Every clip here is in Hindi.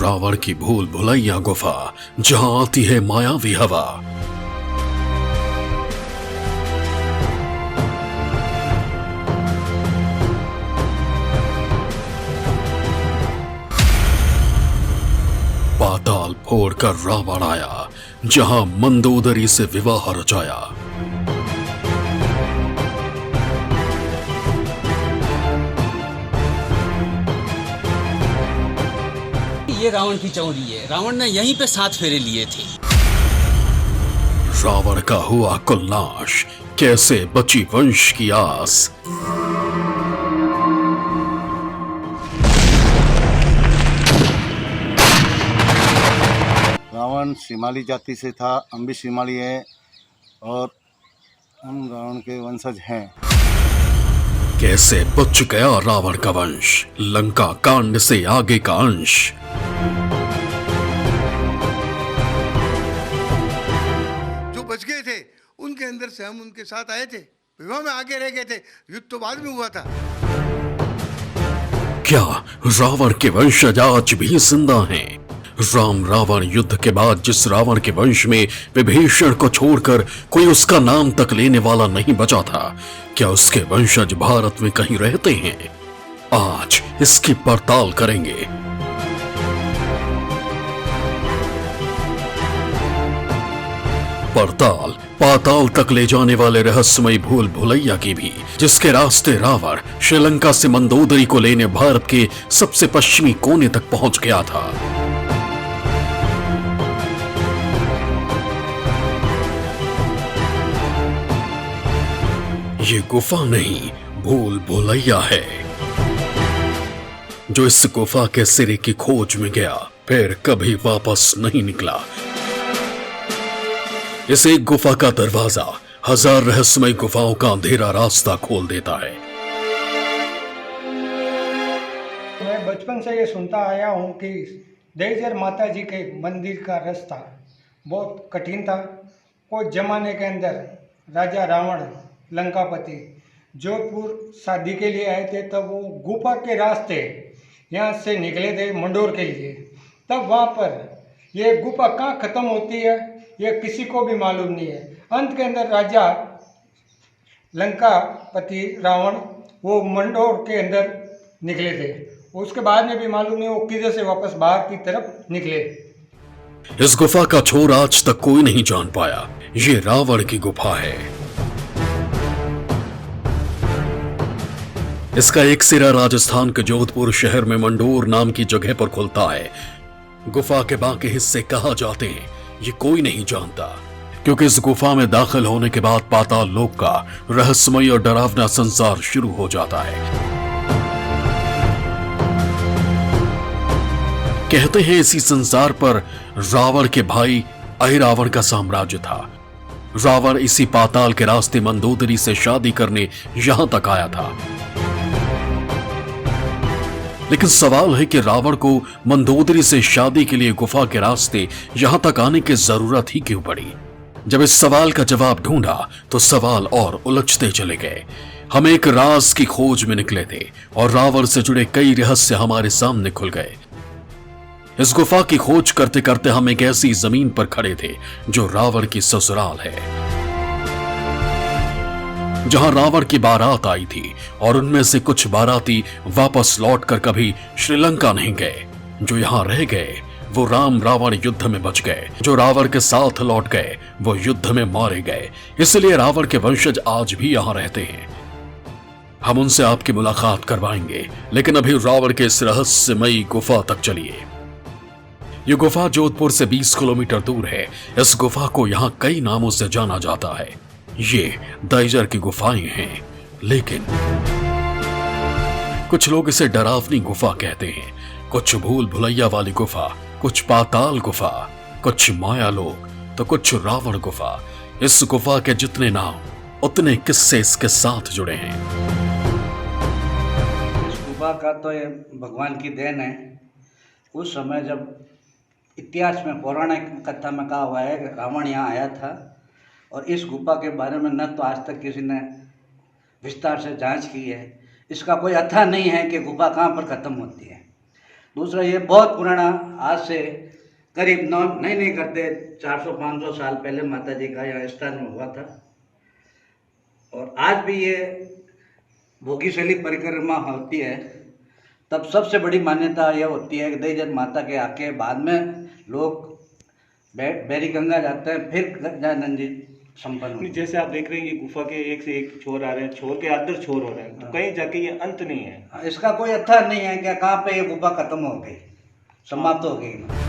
रावण की भूल भुलैया गुफा, जहां आती है मायावी हवा। पाताल फोड़कर रावण आया, जहां मंदोदरी से विवाह रचाया। ये रावण की चौरी है। रावण ने यहीं पे 7 फेरे लिए थे। रावण का हुआ कुल नाश, कैसे बची वंश की आस। रावण शिमाली जाति से था, हम भी शिमाली है और हम रावण के वंशज हैं। कैसे बच गया रावण का वंश, लंका कांड से आगे का अंश। जो बच गए थे उनके अंदर से हम उनके साथ आए थे, विवाह में आगे रह गए थे, युद्ध तो बाद में हुआ था। क्या रावण के वंशज आज भी जिंदा हैं? राम रावण युद्ध के बाद जिस रावण के वंश में विभीषण को छोड़कर कोई उसका नाम तक लेने वाला नहीं बचा था, क्या उसके वंशज भारत में कहीं रहते हैं? आज इसकी पड़ताल करेंगे। पड़ताल पाताल तक ले जाने वाले रहस्यमयी भूल भुलैया की भी, जिसके रास्ते रावण श्रीलंका से मंदोदरी को लेने भारत के सबसे पश्चिमी कोने तक पहुंच गया था। ये गुफा नहीं, भूल भुलैया है, जो इस गुफा के सिरे की खोज में गया, फिर कभी वापस नहीं निकला। इस एक गुफा का दरवाजा हजार रहस्यमय गुफाओं का अंधेरा रास्ता खोल देता है। मैं बचपन से ये सुनता आया हूँ कि देवझर माता जी के मंदिर का रास्ता बहुत कठिन था। कुछ जमाने के अंदर राजा रावण लंकापति जोधपुर शादी के लिए आए थे, तब वो गुफा के रास्ते यहाँ से निकले थे मंडोर के लिए। तब वहाँ पर ये गुफा कहाँ ख़त्म होती है ये किसी को भी मालूम नहीं है। अंत के अंदर राजा लंकापति रावण वो मंडोर के अंदर निकले थे। उसके बाद में भी मालूम नहीं वो किधर से वापस बाहर की तरफ निकले। इस गुफा का छोर आज तक कोई नहीं जान पाया। ये रावण की गुफा है। इसका एक सिरा राजस्थान के जोधपुर शहर में मंडोर नाम की जगह पर खुलता है। गुफा के बाकी हिस्से कहां जाते हैं ये कोई नहीं जानता, क्योंकि इस गुफा में दाखिल होने के बाद पाताल लोक का रहस्यमय और डरावना संसार शुरू हो जाता है। कहते हैं इसी संसार पर रावण के भाई अहिरावण का साम्राज्य था। रावण इसी पाताल के रास्ते मंदोदरी से शादी करने यहां तक आया था। लेकिन सवाल है कि रावण को मंदोदरी से शादी के लिए गुफा के रास्ते यहां तक आने की जरूरत ही क्यों पड़ी? जब इस सवाल का जवाब ढूंढा तो सवाल और उलझते चले गए। हम एक राज की खोज में निकले थे और रावण से जुड़े कई रहस्य हमारे सामने खुल गए। इस गुफा की खोज करते करते हम एक ऐसी जमीन पर खड़े थे जो रावण की ससुराल है, जहां रावण की बारात आई थी और उनमें से कुछ बाराती वापस लौटकर कभी श्रीलंका नहीं गए। जो यहां रह गए वो राम रावण युद्ध में बच गए, जो रावण के साथ लौट गए वो युद्ध में मारे गए। इसलिए रावण के वंशज आज भी यहां रहते हैं। हम उनसे आपकी मुलाकात करवाएंगे, लेकिन अभी रावण के इस रहस्यमयी गुफा तक चलिए। ये गुफा जोधपुर से 20 किलोमीटर दूर है। इस गुफा को यहाँ कई नामों से जाना जाता है। ये देवझर की गुफाएं हैं, लेकिन कुछ लोग इसे डरावनी गुफा कहते हैं, कुछ भूल भुलैया वाली गुफा, कुछ पाताल गुफा, कुछ माया लोक, तो कुछ रावण गुफा। इस गुफा के जितने नाम उतने किस्से इसके साथ जुड़े हैं। इस गुफा का तो ये भगवान की देन है। उस समय जब इतिहास में पौराणिक कथा में कहा हुआ है कि रावण यहाँ आया था, और इस गुफा के बारे में न तो आज तक किसी ने विस्तार से जांच की है। इसका कोई अथा नहीं है कि गुफा कहाँ पर ख़त्म होती है। दूसरा ये बहुत पुराना, आज से करीब नहीं करते 400-500 साल पहले माता जी का यहाँ स्थान में हुआ था। और आज भी ये भोगीशली परिक्रमा होती है। तब सबसे बड़ी मान्यता यह होती है कि देजर माता के आके बाद में लोग बैरी गंगा जाते हैं, फिर गजानन जी संपन्न होते हैं। जैसे आप देख रहे हैं ये गुफा के एक से एक छोर आ रहे हैं, छोर के अंदर छोर हो रहे हैं, तो कहीं जाके ये अंत नहीं है। इसका कोई अर्थ नहीं है कि कहाँ पे ये गुफा खत्म हो गई, समाप्त हो गई।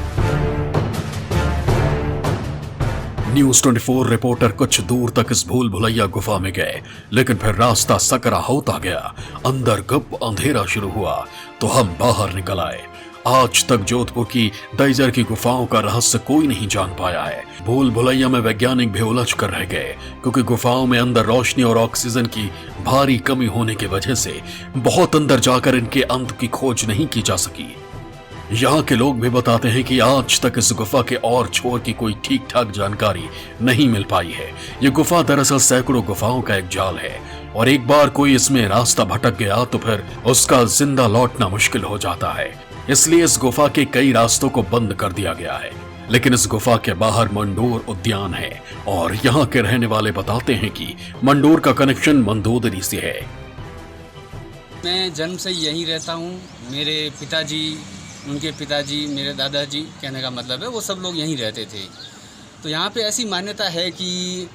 न्यूज 24 रिपोर्टर कुछ दूर तक इस भूल भुलैया गुफा में गए, लेकिन फिर रास्ता सकरा होता गया। अंदर गुप अंधेरा शुरू हुआ तो हम बाहर निकल आए। आज तक जोधपुर की दैजर की गुफाओं का रहस्य कोई नहीं जान पाया है। भूल भुलैया में वैज्ञानिक भी उलझ कर रह गए, क्योंकि गुफाओं में अंदर रोशनी और ऑक्सीजन की भारी कमी होने की वजह से बहुत अंदर जाकर इनके अंत की खोज नहीं की जा सकी। यहाँ के लोग भी बताते हैं कि आज तक इस गुफा के और छोर की कोई ठीक ठाक जानकारी नहीं मिल पाई है। ये गुफा दरअसल सैकड़ों गुफाओं का एक जाल है, और एक बार कोई इसमें रास्ता भटक गया तो फिर उसका जिंदा लौटना मुश्किल हो जाता है। इसलिए इस गुफा के कई रास्तों को बंद कर दिया गया है। लेकिन इस गुफा के बाहर मंडोर उद्यान है, और यहाँ के रहने वाले बताते हैं कि मंडोर का कनेक्शन मंदोदरी से है। मैं जन्म से यहीं रहता हूँ। मेरे पिताजी, उनके पिताजी, मेरे दादाजी, कहने का मतलब है वो सब लोग यहीं रहते थे। तो यहाँ पे ऐसी मान्यता है कि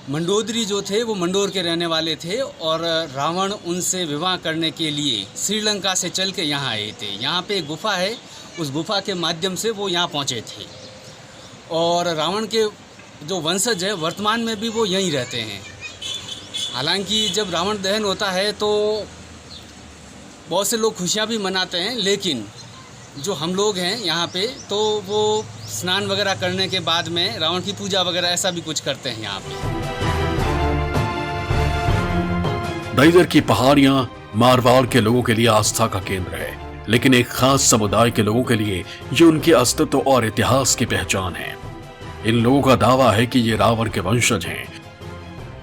मंडोदरी जो थे वो मंडोर के रहने वाले थे, और रावण उनसे विवाह करने के लिए श्रीलंका से चल के यहाँ आए थे। यहाँ पे एक गुफा है, उस गुफा के माध्यम से वो यहाँ पहुँचे थे। और रावण के जो वंशज है वर्तमान में भी वो यहीं रहते हैं। हालांकि जब रावण दहन होता है तो बहुत से लोग खुशियाँ भी मनाते हैं, लेकिन जो हम लोग हैं यहाँ पे तो वो स्नान वगैरह करने के बाद में रावण की पूजा वगैरह ऐसा भी कुछ करते हैं यहाँ पे। दैजर की पहाड़ियां मारवाड़ के लोगों के लिए आस्था का केंद्र है, लेकिन एक खास समुदाय के लोगों के लिए ये उनके अस्तित्व और इतिहास की पहचान है। इन लोगों का दावा है कि ये रावण के वंशज हैं।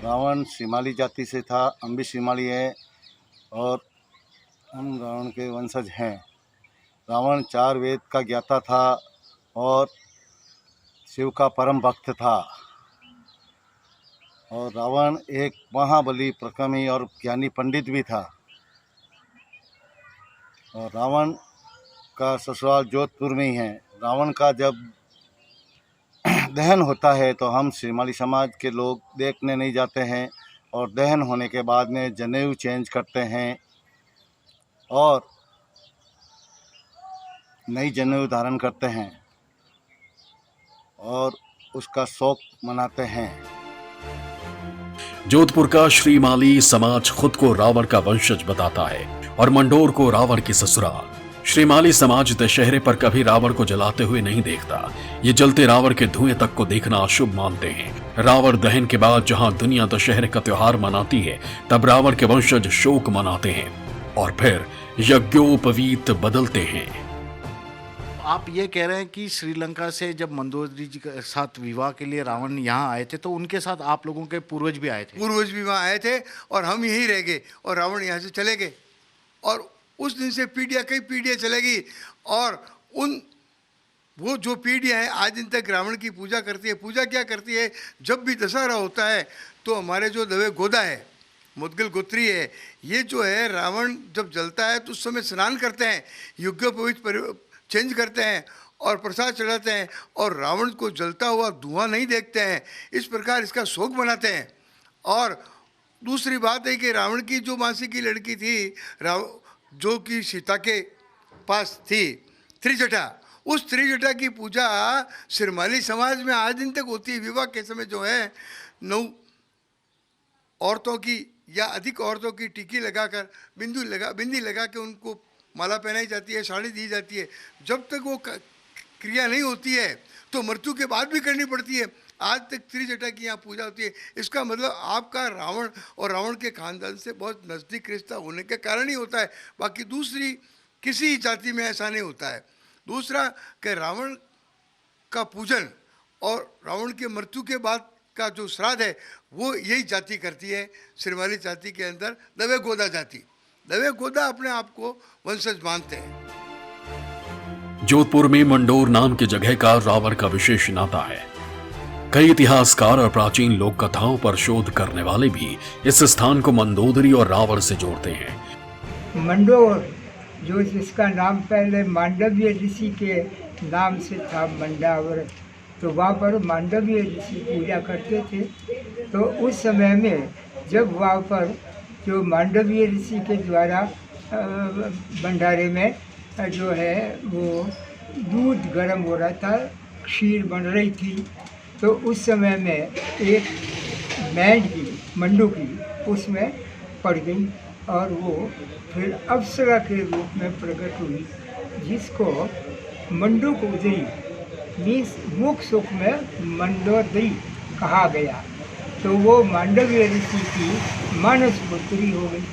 रावण शिमाली जाति से था, हम भी शिमाली है और हम रावण के वंशज हैं। रावण 4 वेद का ज्ञाता था और शिव का परम भक्त था। और रावण एक महाबली, प्रक्रमी और ज्ञानी पंडित भी था। और रावण का ससुराल जोधपुर में ही है। रावण का जब दहन होता है तो हम शिमाली समाज के लोग देखने नहीं जाते हैं, और दहन होने के बाद में जनेऊ चेंज करते हैं और नई जनेऊ धारण करते हैं और उसका शौक मनाते हैं। जोधपुर का श्रीमाली समाज खुद को रावण का वंशज बताता है और मंडोर को रावण की ससुराल। श्रीमाली समाज दशहरे पर कभी रावण को जलाते हुए नहीं देखता। ये जलते रावण के धुएं तक को देखना अशुभ मानते हैं। रावण दहन के बाद जहां दुनिया दशहरे का त्योहार मनाती है, तब रावण के वंशज शोक मनाते हैं और फिर यज्ञोपवीत बदलते हैं। आप ये कह रहे हैं कि श्रीलंका से जब मंदोदरी जी के साथ विवाह के लिए रावण यहाँ आए थे, तो उनके साथ आप लोगों के पूर्वज भी आए थे? पूर्वज भी वहाँ आए थे और हम यहीं रह गए, और रावण यहाँ से चले गए। और उस दिन से पीढ़ियाँ, कई पीढ़ियाँ चलेगी, और वो जो पीढ़ियाँ हैं आज दिन तक रावण की पूजा करती है। पूजा क्या करती है? जब भी दशहरा होता है तो हमारे जो दवे गोदा है, मुदगल गोत्री है, ये जो है रावण जब जलता है तो उस समय स्नान करते हैं, यज्ञोपवीत चेंज करते हैं और प्रसाद चढ़ाते हैं, और रावण को जलता हुआ धुआं नहीं देखते हैं। इस प्रकार इसका शोक मनाते हैं। और दूसरी बात है कि रावण की जो मासी की लड़की थी, जो कि सीता के पास थी, त्रिजटा, उस त्रिजटा की पूजा श्रीमाली समाज में आज दिन तक होती है। विवाह के समय जो है 9 औरतों की या अधिक औरतों की टिकी लगाकर, बिंदी लगा के उनको माला पहनाई जाती है, साड़ी दी जाती है। जब तक वो क्रिया नहीं होती है तो मृत्यु के बाद भी करनी पड़ती है। आज तक त्रिजटा की यहाँ पूजा होती है। इसका मतलब आपका रावण और रावण के खानदान से बहुत नज़दीक रिश्ता होने के कारण ही होता है। बाकी दूसरी किसी जाति में ऐसा नहीं होता है। दूसरा कि रावण का पूजन और रावण के मृत्यु के बाद का जो श्राद्ध है वो यही जाति करती है। श्रीमाली जाति के अंदर दवे गोदा जाति, दवे गोदा अपने आप को वंशज मानते हैं। जोधपुर में मंडोर नाम की जगह का रावण का विशेष नाता है। कई इतिहासकार और प्राचीन लोक कथाओं पर शोध करने वाले भी इस स्थान को मंदोदरी और रावण से जोड़ते हैं। मंडोर, जो जिसका नाम पहले मांडव्य ऋषि के नाम से था, मंडावर, तो वहाँ पर मांडव्य ऋषि पूजा करते थे। तो उस समय में जब वहाँ पर जो मांडव्य ऋषि के द्वारा भंडारे में जो है वो दूध गर्म हो रहा था, खीर बन रही थी, तो उस समय में एक मैंड की, मंडूकी उसमें पड़ गई और वो फिर अप्सरा के रूप में प्रकट हुई, जिसको मंडूक उदरी मीन्स मुख सुख में मंडोदरी कहा गया। तो वो मांडव्य ऋषि की मानस पुत्री हो गई।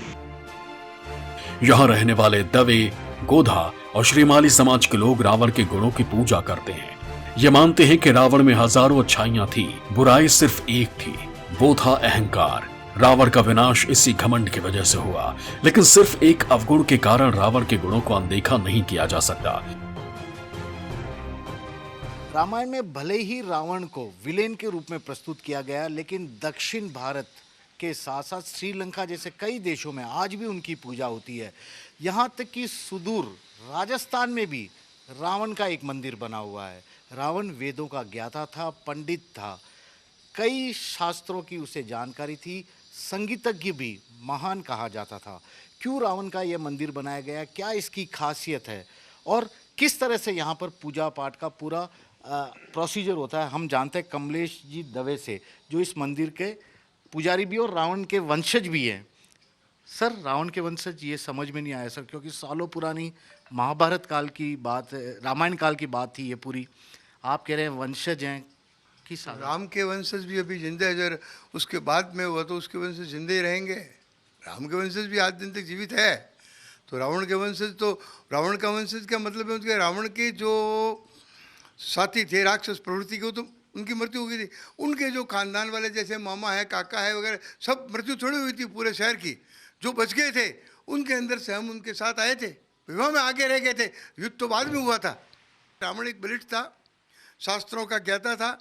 यहाँ रहने वाले दवे, गोधा और श्रीमाली समाज के लोग रावण के गुणों की पूजा करते हैं। ये मानते हैं कि रावण में हजारों अच्छाइयां थी, बुराई सिर्फ एक थी, वो था अहंकार। रावण का विनाश इसी घमंड की वजह से हुआ, लेकिन सिर्फ एक अवगुण के कारण रावण के गुणों को अनदेखा नहीं किया जा सकता। रामायण में भले ही रावण को विलेन के रूप में प्रस्तुत किया गया, लेकिन दक्षिण भारत के साथ साथ श्रीलंका जैसे कई देशों में आज भी उनकी पूजा होती है। यहाँ तक कि सुदूर राजस्थान में भी रावण का एक मंदिर बना हुआ है। रावण वेदों का ज्ञाता था, पंडित था, कई शास्त्रों की उसे जानकारी थी, संगीतज्ञ भी महान कहा जाता था। क्यों रावण का यह मंदिर बनाया गया, क्या इसकी खासियत है और किस तरह से यहाँ पर पूजा पाठ का पूरा प्रोसीजर होता है, हम जानते हैं कमलेश जी दवे से, जो इस मंदिर के पुजारी भी और रावण के वंशज भी हैं। सर, रावण के वंशज, ये समझ में नहीं आया सर, क्योंकि सालों पुरानी महाभारत काल की बात, रामायण काल की बात थी ये पूरी। आप कह रहे हैं वंशज हैं, किस राम के वंशज भी अभी जिंदा है। अगर उसके बाद में हुआ तो उसके वंशज जिंदे ही रहेंगे। राम के वंशज भी आज दिन तक जीवित है। तो रावण के वंशज, तो रावण का वंशज का मतलब है उनके रावण के जो साथी थे राक्षस प्रवृत्ति के, तो उनकी मृत्यु हो गई थी। उनके जो खानदान वाले जैसे मामा है, काका है वगैरह, सब मृत्यु थोड़ी हुई थी पूरे शहर की। जो बच गए थे उनके अंदर से हम उनके साथ आए थे, विवाह में आगे रह गए थे। युद्ध तो बाद में हुआ था। रावण एक बलिष्ठ था, शास्त्रों का ज्ञाता था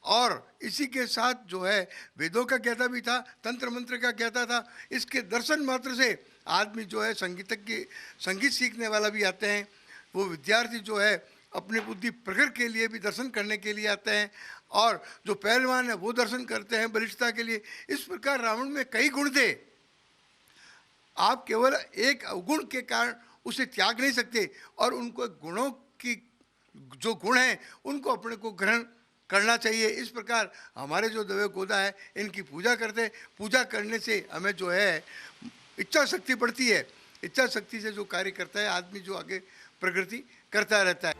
और इसी के साथ जो है वेदों का ज्ञाता भी था, तंत्र मंत्र का ज्ञाता था। इसके दर्शन मात्र से आदमी जो है संगीत सीखने वाला भी आते हैं। वो विद्यार्थी जो है अपनी बुद्धि प्रकट के लिए भी दर्शन करने के लिए आते हैं, और जो पहलवान है वो दर्शन करते हैं बलिष्ठता के लिए। इस प्रकार रावण में कई गुण थे। आप केवल एक अवगुण के कारण उसे त्याग नहीं सकते, और उनको गुणों की जो गुण हैं उनको अपने को ग्रहण करना चाहिए। इस प्रकार हमारे जो दवे गोदा है इनकी पूजा करते हैं। पूजा करने से हमें जो है इच्छा शक्ति बढ़ती है। इच्छा शक्ति से जो कार्य करता है आदमी, जो आगे प्रगति करता रहता है।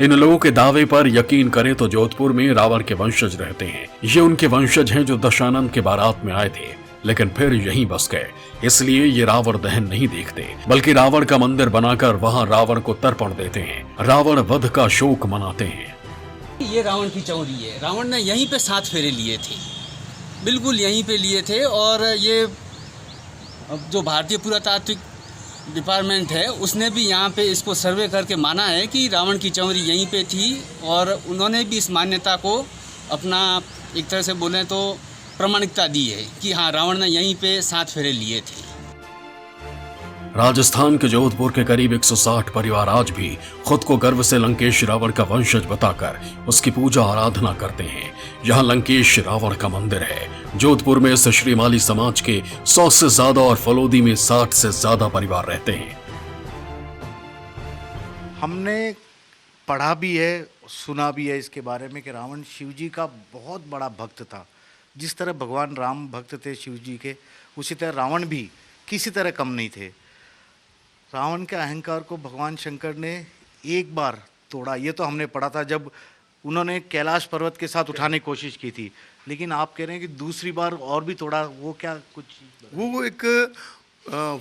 इन लोगों के दावे पर यकीन करें तो जोधपुर में रावण के वंशज रहते हैं। ये उनके वंशज हैं जो दशानंद के बारात में आए थे, लेकिन फिर यहीं बस गए। इसलिए ये रावण दहन नहीं देखते, बल्कि रावण का मंदिर बनाकर वहां रावण को तर्पण देते हैं, रावण वध का शोक मनाते हैं। ये रावण की चौरी है। रावण ने यहीं पे 7 फेरे लिए थे, बिल्कुल यहीं पे लिए थे। और ये जो भारतीय पुरातात्विक डिपार्टमेंट है उसने भी यहाँ पे इसको सर्वे करके माना है कि रावण की चौरी यहीं पे थी, और उन्होंने भी इस मान्यता को अपना एक तरह से बोलें तो प्रामाणिकता दी है कि हाँ, रावण ने यहीं पे 7 फेरे लिए थे। राजस्थान के जोधपुर के करीब 160 परिवार आज भी खुद को गर्व से लंकेश रावण का वंशज बताकर उसकी पूजा आराधना करते हैं। यहाँ लंकेश रावण का मंदिर है। जोधपुर में इस श्रीमाली समाज के 100 से ज्यादा और फलोदी में 60 से ज्यादा परिवार रहते हैं। हमने पढ़ा भी है, सुना भी है इसके बारे में कि रावण शिव जी का बहुत बड़ा भक्त था। जिस तरह भगवान राम भक्त थे शिव जी के, उसी तरह रावण भी किसी तरह कम नहीं थे। रावण के अहंकार को भगवान शंकर ने एक बार तोड़ा, ये तो हमने पढ़ा था जब उन्होंने कैलाश पर्वत के साथ उठाने की कोशिश की थी, लेकिन आप कह रहे हैं कि दूसरी बार और भी तोड़ा। वो क्या कुछ वो एक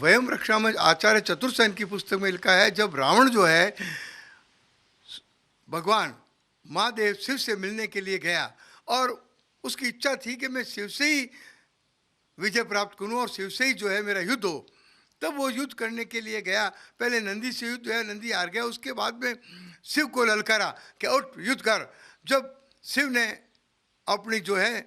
वयम रक्षा में आचार्य चतुर्सेन की पुस्तक में लिखा है, जब रावण जो है भगवान महादेव शिव से मिलने के लिए गया और उसकी इच्छा थी कि मैं शिव से ही विजय प्राप्त करूं और शिव से ही जो है मेरा युद्ध हो, तब वो युद्ध करने के लिए गया। पहले नंदी से युद्ध हुआ, नंदी हार गया। उसके बाद में शिव को ललकारा कि उठ युद्ध कर। जब शिव ने अपनी जो है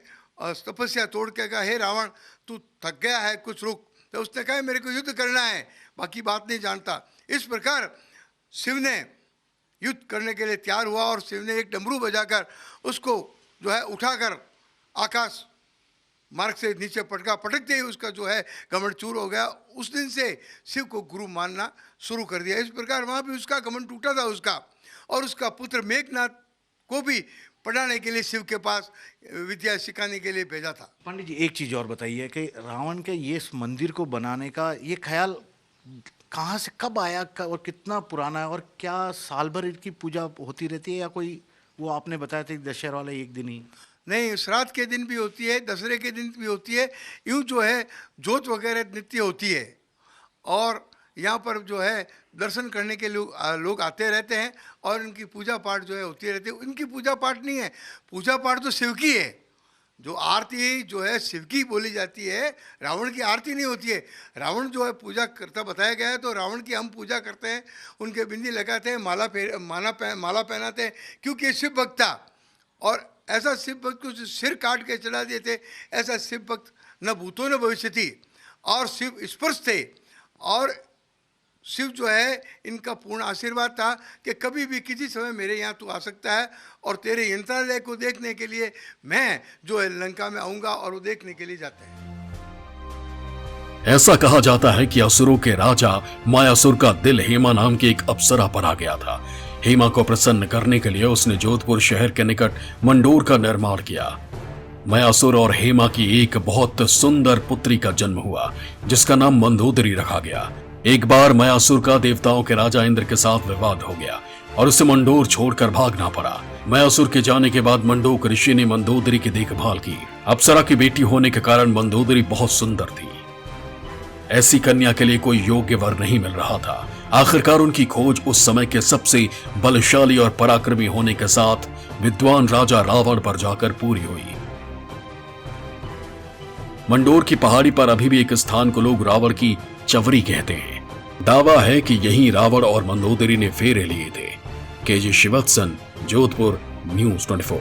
तपस्या तोड़ के कहा, हे रावण तू थक गया है, कुछ रुक, तो उसने कहा मेरे को युद्ध करना है, बाकी बात नहीं जानता। इस प्रकार शिव ने युद्ध करने के लिए तैयार हुआ और शिव ने एक डमरू बजाकर उसको जो है उठाकर आकाश मार्ग से नीचे पटका। पटकते ही उसका जो है घमंड चूर हो गया। उस दिन से शिव को गुरु मानना शुरू कर दिया। इस प्रकार वहाँ भी उसका घमंड टूटा था उसका, और उसका पुत्र मेघनाथ को भी पढ़ाने के लिए शिव के पास विद्या सिखाने के लिए भेजा था। पंडित जी, एक चीज़ और बताइए कि रावण के ये इस मंदिर को बनाने का ये ख्याल कहाँ से कब आया और कितना पुराना है, और क्या साल भर इनकी पूजा होती रहती है या कोई, वो आपने बताया था दशहरा वाला एक दिन ही? नहीं, श्राद्ध के दिन भी होती है, दशहरे के दिन भी होती है। यूँ जो है जोत वगैरह नित्य होती है, और यहाँ पर जो है दर्शन करने के लोग आते रहते हैं, और इनकी पूजा पाठ जो है होती रहती है। इनकी पूजा पाठ नहीं है, पूजा पाठ तो शिव की है। जो आरती जो है शिव की बोली जाती है, रावण की आरती नहीं होती है। रावण जो है पूजा करता बताया गया है, तो रावण की हम पूजा करते हैं, उनके बिंदी लगाते हैं, माला पहनाते हैं, क्योंकि शिव भक्त था। और ऐसा शिव भक्त को सिर काट के चढ़ा दिए थे, ऐसा शिव भक्त न भूतो न भविष्य थी, और शिव स्पर्श थे। और शिव जो है इनका पूर्ण आशीर्वाद था कि कभी भी किसी समय मेरे यहाँ तू आ सकता है, और तेरे यंत्रालय को देखने के लिए मैं जो है लंका में आऊँगा, और वो देखने के लिए जाते हैं। ऐसा कहा जाता है कि असुरों के राजा मायासुर का दिल हेमा नाम की एक अप्सरा पर आ गया था। हेमा को प्रसन्न करने के लिए उसने जोधपुर शहर के निकट मंडोर का निर्माण किया। मायासुर और हेमा की एक बहुत सुंदर पुत्री का जन्म हुआ, जिसका नाम मंदोदरी रखा गया। एक बार मायासुर का देवताओं के राजा इंद्र के साथ विवाद हो गया और उसे मंडोर छोड़कर भागना पड़ा। मायासुर के जाने के बाद मंडोक ऋषि ने मंदोदरी की देखभाल की। अप्सरा की बेटी होने के कारण मंदोदरी बहुत सुंदर थी। ऐसी कन्या के लिए कोई योग्य वर नहीं मिल रहा था। आखिरकार उनकी खोज उस समय के सबसे बलशाली और पराक्रमी होने के साथ विद्वान राजा रावण पर जाकर पूरी हुई। मंडोर की पहाड़ी पर अभी भी एक स्थान को लोग रावण की चवरी कहते हैं। दावा है कि यहीं रावण और मंदोदरी ने फेरे लिए थे। KG Shivatsan, Jodhpur, news 24।